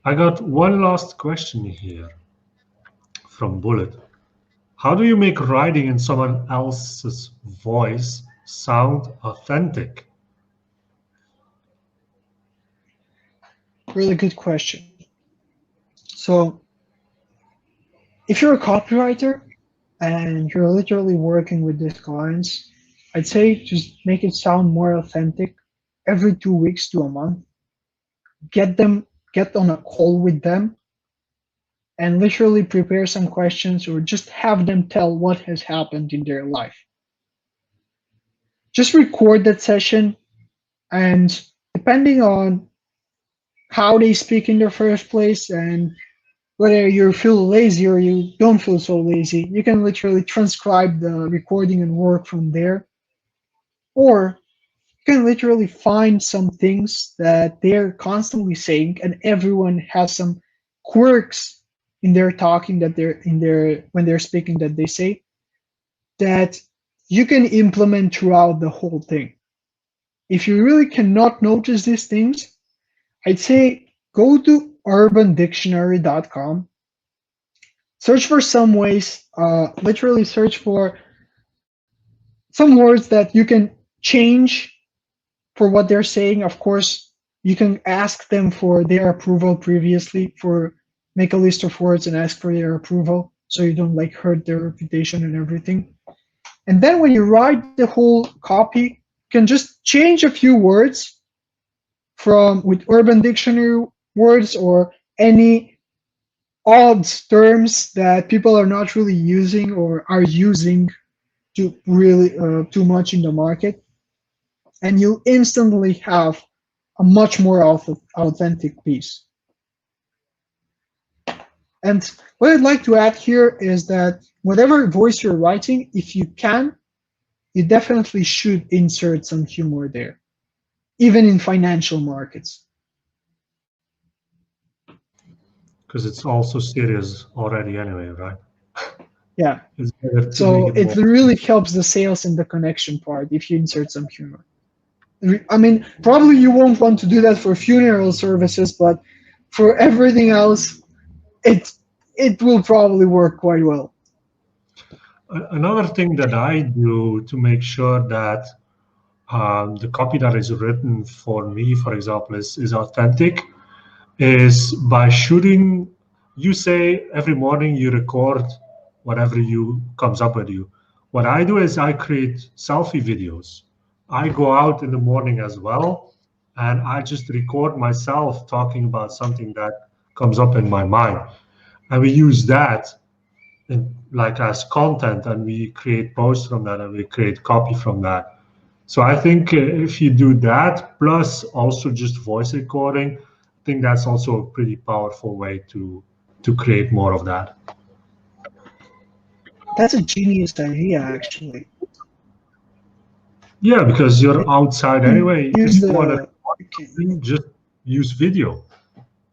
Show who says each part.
Speaker 1: I got one last question here from Bullet. How do you make writing in someone else's voice sound authentic?
Speaker 2: Really good question. So if you're a copywriter and you're literally working with these clients, I'd say just make it sound more authentic every 2 weeks to a month. Get on a call with them and literally prepare some questions or just have them tell what has happened in their life. Just record that session, and depending on how they speak in the first place and whether you feel lazy or you don't feel so lazy, you can literally transcribe the recording and work from there. Or you can literally find some things that they're constantly saying, and everyone has some quirks in their talking that when they're speaking that they say that you can implement throughout the whole thing. If you really cannot notice these things, I'd say go to urbandictionary.com, search for some ways, literally search for some words that you can change for what they're saying. Of course, you can ask them for their approval previously, make a list of words and ask for their approval so you don't like hurt their reputation and everything. And then when you write the whole copy, you can just change a few words with Urban Dictionary words or any odd terms that people are not really using or are using too much in the market, and you instantly have a much more authentic piece. And what I'd like to add here is that whatever voice you're writing, if you can, you definitely should insert some humor there, even in financial markets.
Speaker 1: Because it's also serious already anyway, right?
Speaker 2: Yeah. So it really helps the sales and the connection part if you insert some humor. I mean, probably you won't want to do that for funeral services, but for everything else, it will probably work quite well.
Speaker 1: Another thing that I do to make sure that the copy that is written for me, for example, is authentic, is by shooting. You say every morning you record whatever comes up with you. What I do is I create selfie videos. I go out in the morning as well, and I just record myself talking about something that comes up in my mind. And we use that as content, and we create posts from that, and we create copy from that. So I think if you do that, plus also just voice recording, I think that's also a pretty powerful way to create more of that.
Speaker 2: That's a genius idea, actually.
Speaker 1: Yeah, because you're outside anyway. Just use video.